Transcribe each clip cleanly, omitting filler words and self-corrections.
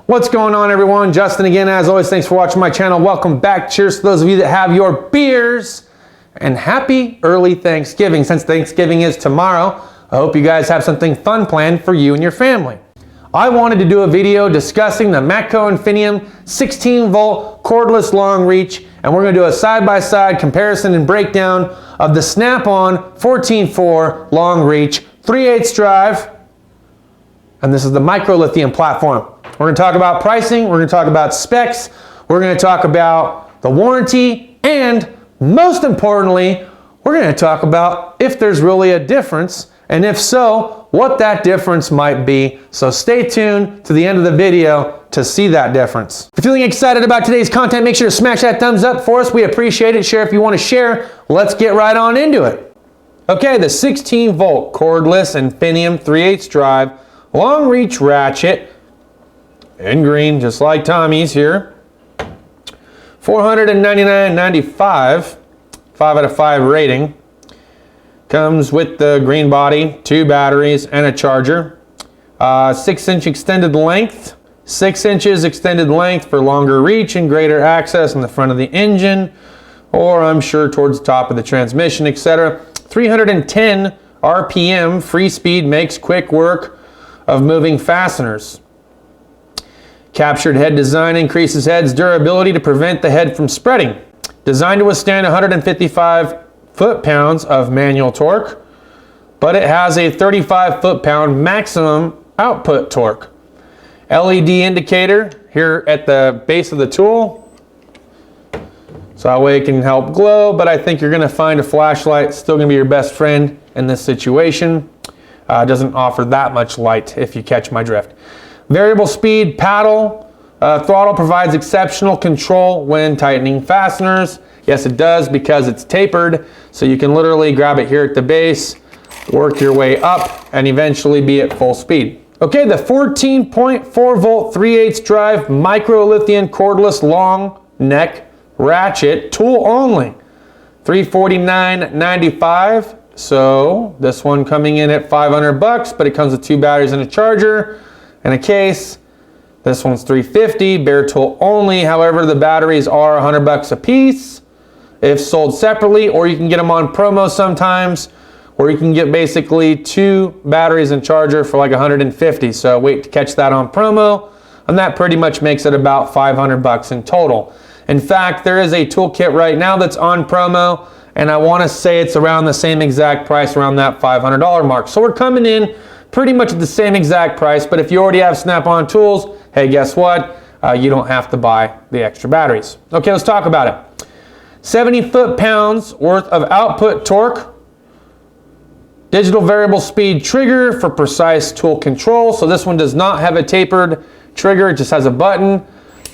What's going on, everyone? Justin again. As always, thanks for watching my channel. Welcome back. Cheers to those of you that have your beers, and happy early Thanksgiving. Since Thanksgiving is tomorrow, I hope you guys have something fun planned for you and your family. I wanted to do a video discussing the MATCO Infinium 16-volt cordless long reach, and we're going to do a side-by-side comparison and breakdown of the Snap-on 14.4 long reach 3/8 drive, and this is the micro lithium platform. We're going to talk about pricing, we're going to talk about specs, we're going to talk about the warranty, and most importantly, we're going to talk about if there's really a difference, and if so, what that difference might be. So stay tuned to the end of the video to see that difference. If you're feeling excited about today's content, make sure to smash that thumbs up for us. We appreciate it. Share if you want to share. Let's get right on into it. Okay, the 16-volt cordless Infinium 3/8 drive long reach ratchet in green, just like Tommy's here. $499.95, 5 out of 5 rating. Comes with the green body, 2 batteries, and a charger. 6-inch extended length. 6 inches extended length for longer reach and greater access in the front of the engine, or I'm sure towards the top of the transmission, etc. 310 RPM free speed makes quick work of moving fasteners. Captured head design increases head's durability to prevent the head from spreading. Designed to withstand 155 foot-pounds of manual torque, but it has a 35 foot-pound maximum output torque. LED indicator here at the base of the tool, so that way it can help glow, but I think you're going to find a flashlight still going to be your best friend in this situation. It doesn't offer that much light, if you catch my drift. Variable speed paddle throttle provides exceptional control when tightening fasteners. Yes, it does, because it's tapered, so you can literally grab it here at the base, work your way up, and eventually be at full speed. Okay, the 14.4 volt 3/8 drive micro lithium cordless long neck ratchet tool only, $349.95. So this one coming in at $500, but it comes with 2 batteries and a charger and a case. This one's $350, bare tool only. However, the batteries are $100 a piece if sold separately, or you can get them on promo sometimes, or you can get basically 2 batteries and charger for like $150. So wait to catch that on promo, and that pretty much makes it about $500 in total. In fact, there is a toolkit right now that's on promo, and I want to say it's around the same exact price, around that $500 mark. So we're coming in pretty much at the same exact price, but if you already have Snap-on tools, hey, guess what? You don't have to buy the extra batteries. Okay, let's talk about it. 70 foot-pounds worth of output torque. Digital variable speed trigger for precise tool control. So this one does not have a tapered trigger, it just has a button.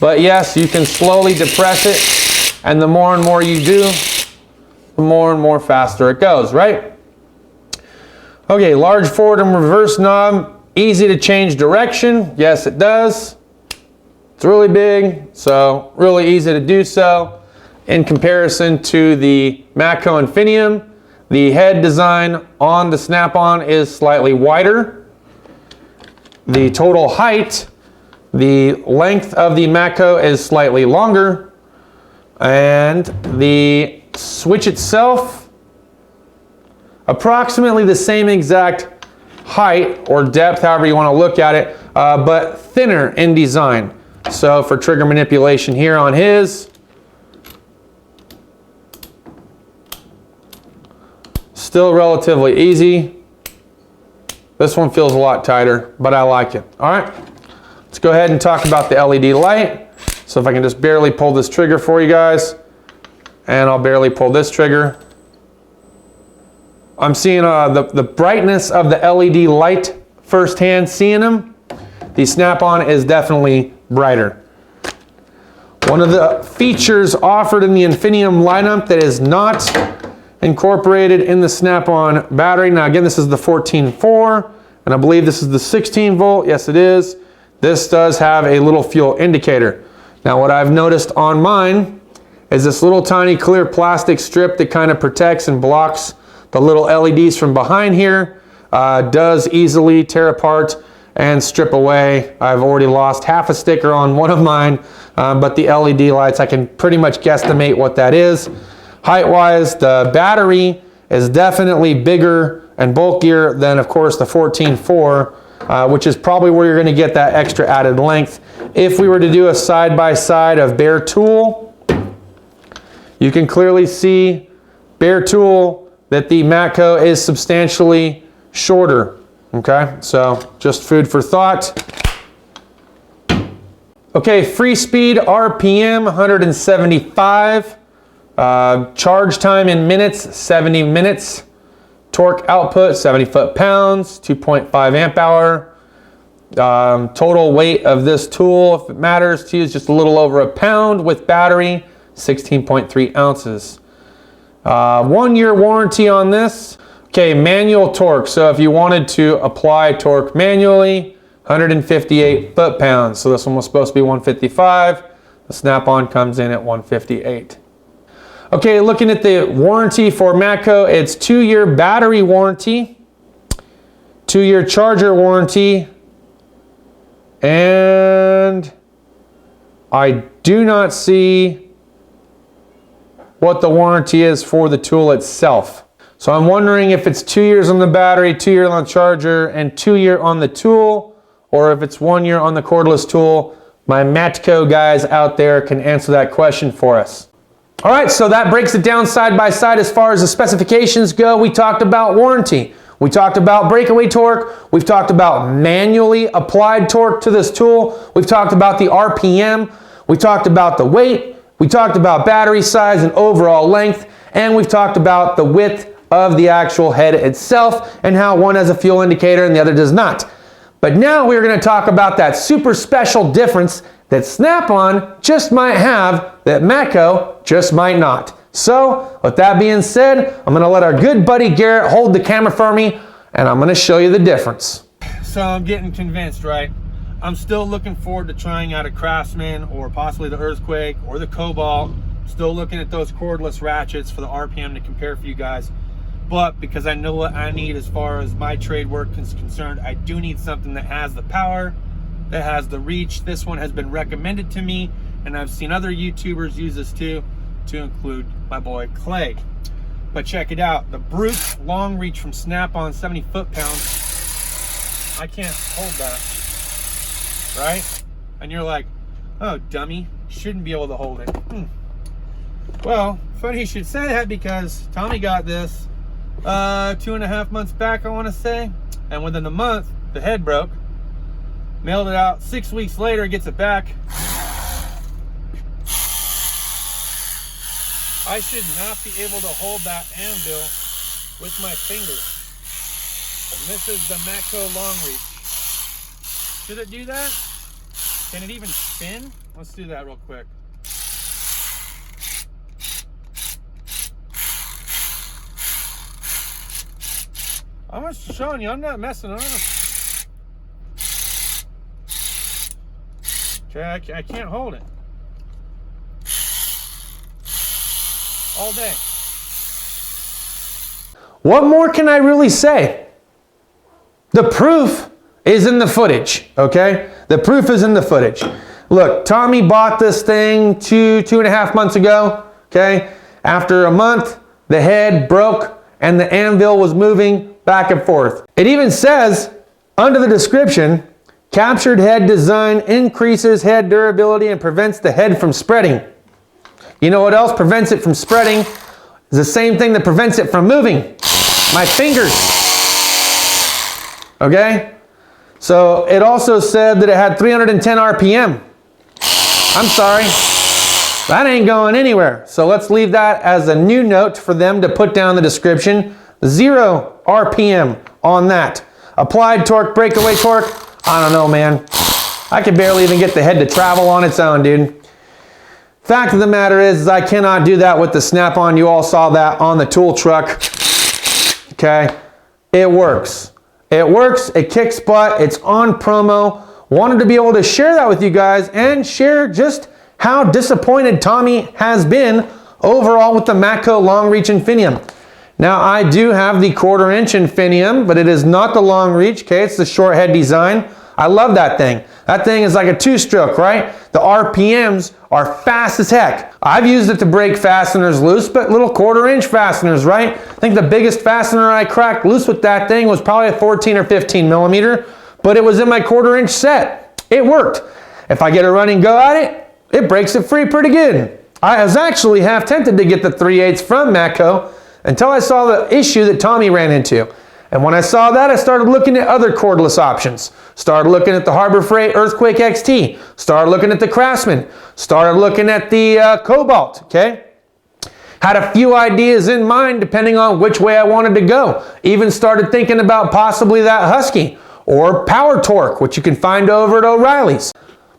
But yes, you can slowly depress it, and the more and more you do, the more and more faster it goes, right? Okay, large forward and reverse knob, easy to change direction. Yes, it does. It's really big, so really easy to do so. In comparison to the MATCO Infinium, the head design on the Snap-on is slightly wider. The total height, the length of the MATCO is slightly longer, and the switch itself, approximately the same exact height or depth, however you want to look at it, but thinner in design. So for trigger manipulation here on his, still relatively easy. This one feels a lot tighter, but I like it. All right, let's go ahead and talk about the LED light. So if I can just barely pull this trigger for you guys, and I'll barely pull this trigger. I'm seeing the brightness of the LED light firsthand, seeing them. The Snap-on is definitely brighter. One of the features offered in the Infinium lineup that is not incorporated in the Snap-on battery. Now again, this is the 14.4, and I believe this is the 16 volt. Yes, it is. This does have a little fuel indicator. Now what I've noticed on mine is this little tiny clear plastic strip that kind of protects and blocks the little LEDs from behind here. Does easily tear apart and strip away. I've already lost half a sticker on one of mine, but the LED lights, I can pretty much guesstimate what that is. Height-wise, the battery is definitely bigger and bulkier than, of course, the 14.4, which is probably where you're going to get that extra added length. If we were to do a side-by-side of bare tool, you can clearly see bare tool that the MATCO is substantially shorter. Okay, so just food for thought. Okay, free speed RPM 175. Charge time in minutes 70 minutes. Torque output 70 foot-pounds, 2.5 amp hour. Total weight of this tool, if it matters to you, is just a little over a pound with battery, 16.3 ounces. 1 year warranty on this. Okay, manual torque. So if you wanted to apply torque manually, 158 foot-pounds. So this one was supposed to be 155. The snap-on comes in at 158. Okay, looking at the warranty for MATCO, it's 2-year battery warranty, 2-year charger warranty, and I do not see what the warranty is for the tool itself. So I'm wondering if it's 2 years on the battery, 2 years on the charger, and 2 year on the tool, or if it's 1 year on the cordless tool. My MATCO guys out there can answer that question for us. All right, so that breaks it down side by side as far as the specifications go. We talked about warranty. We talked about breakaway torque. We've talked about manually applied torque to this tool. We've talked about the RPM. We talked about the weight. We talked about battery size and overall length. And we've talked about the width of the actual head itself and how one has a fuel indicator and the other does not. But now we're going to talk about that super special difference that Snap-on just might have that MATCO just might not. So with that being said, I'm going to let our good buddy Garrett hold the camera for me and I'm going to show you the difference. So I'm getting convinced, right? I'm still looking forward to trying out a Craftsman or possibly the Earthquake or the Cobalt. Still looking at those cordless ratchets for the RPM to compare for you guys. But because I know what I need as far as my trade work is concerned, I do need something that has the power, that has the reach. This one has been recommended to me, and I've seen other YouTubers use this too, to include my boy Clay. But check it out, the Brute long reach from Snap-on, 70 foot-pounds. I can't hold that, right? And you're like, oh dummy, shouldn't be able to hold it. Well, funny you should say that because Tommy got this 2.5 months back, I want to say, and within a month the head broke. Mailed it out 6 weeks later, gets it back. I should not be able to hold that anvil with my fingers. And this is the MATCO long reach. Should it do that? Can it even spin? Let's do that real quick. I'm just showing you, I'm not messing around. Okay, I can't hold it. All day. What more can I really say? The proof is in the footage, okay? The proof is in the footage. Look, Tommy bought this thing 2.5 months ago, okay? After a month, the head broke and the anvil was moving back and forth. It even says under the description, captured head design increases head durability and prevents the head from spreading. You know what else prevents it from spreading? It's the same thing that prevents it from moving. My fingers. Okay? So it also said that it had 310 RPM. I'm sorry. That ain't going anywhere. So let's leave that as a new note for them to put down in the description. 0 RPM on that. Applied torque, breakaway torque, I don't know, man. I could barely even get the head to travel on its own, dude. Fact of the matter is I cannot do that with the Snap-on. You all saw that on the tool truck. Okay? It works. It works. It kicks butt. It's on promo. Wanted to be able to share that with you guys and share just how disappointed Tommy has been overall with the MATCO long reach Infinium. Now I do have the 1/4 inch Infinium, but it is not the long reach, okay? It's the short head design. I love that thing. That thing is like a 2-stroke, right? The RPMs are fast as heck. I've used it to break fasteners loose, but little 1/4-inch fasteners, right? I think the biggest fastener I cracked loose with that thing was probably a 14 or 15 millimeter, but it was in my 1/4-inch set. It worked. If I get a running go at it, it breaks it free pretty good. I was actually half tempted to get the 3/8 from MATCO until I saw the issue that Tommy ran into. And when I saw that, I started looking at other cordless options. Started looking at the Harbor Freight Earthquake XT. Started looking at the Craftsman. Started looking at the Cobalt, okay? Had a few ideas in mind depending on which way I wanted to go. Even started thinking about possibly that Husky or Power Torque, which you can find over at O'Reilly's.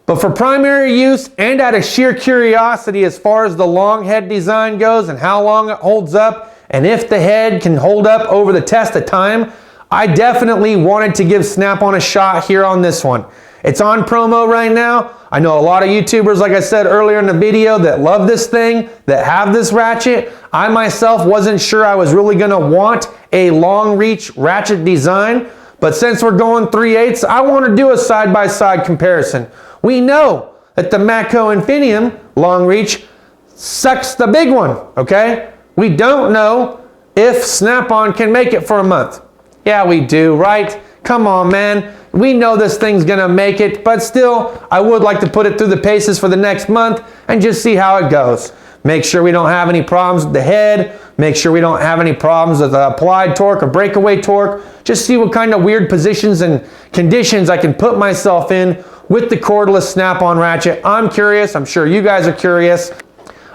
But for primary use and out of sheer curiosity as far as the long head design goes and how long it holds up, and if the head can hold up over the test of time, I definitely wanted to give Snap-on a shot here on this one. It's on promo right now. I know a lot of YouTubers, like I said earlier in the video, that love this thing, that have this ratchet. I myself wasn't sure I was really gonna want a long reach ratchet design, but since we're going 3/8, I wanna do a side-by-side comparison. We know that the MATCO Infinium long reach sucks the big one, okay? We don't know if Snap-on can make it for a month. Yeah, we do, right? Come on, man. We know this thing's gonna make it, but still, I would like to put it through the paces for the next month and just see how it goes. Make sure we don't have any problems with the head. Make sure we don't have any problems with the applied torque or breakaway torque. Just see what kind of weird positions and conditions I can put myself in with the cordless Snap-on ratchet. I'm curious. I'm sure you guys are curious.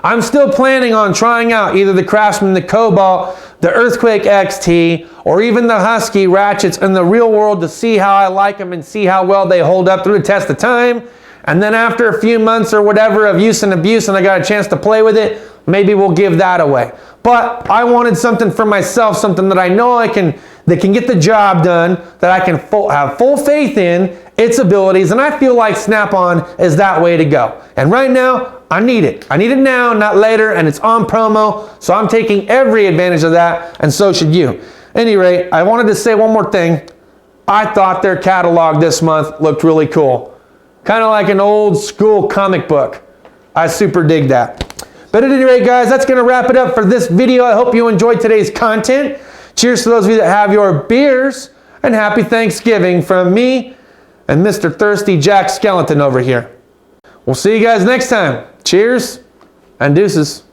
I'm still planning on trying out either the Craftsman, the Cobalt, the Earthquake XT, or even the Husky ratchets in the real world to see how I like them and see how well they hold up through the test of time. And then after a few months or whatever of use and abuse and I got a chance to play with it, maybe we'll give that away. But I wanted something for myself, something that I know that can get the job done, that I can have full faith in its abilities, and I feel like Snap-on is that way to go. And right now, I need it. I need it now, not later, and it's on promo, so I'm taking every advantage of that, and so should you. At any rate, I wanted to say one more thing. I thought their catalog this month looked really cool. Kind of like an old school comic book. I super dig that. But at any rate, guys, that's going to wrap it up for this video. I hope you enjoyed today's content. Cheers to those of you that have your beers, and happy Thanksgiving from me and Mr. Thirsty Jack Skeleton over here. We'll see you guys next time. Cheers and deuces.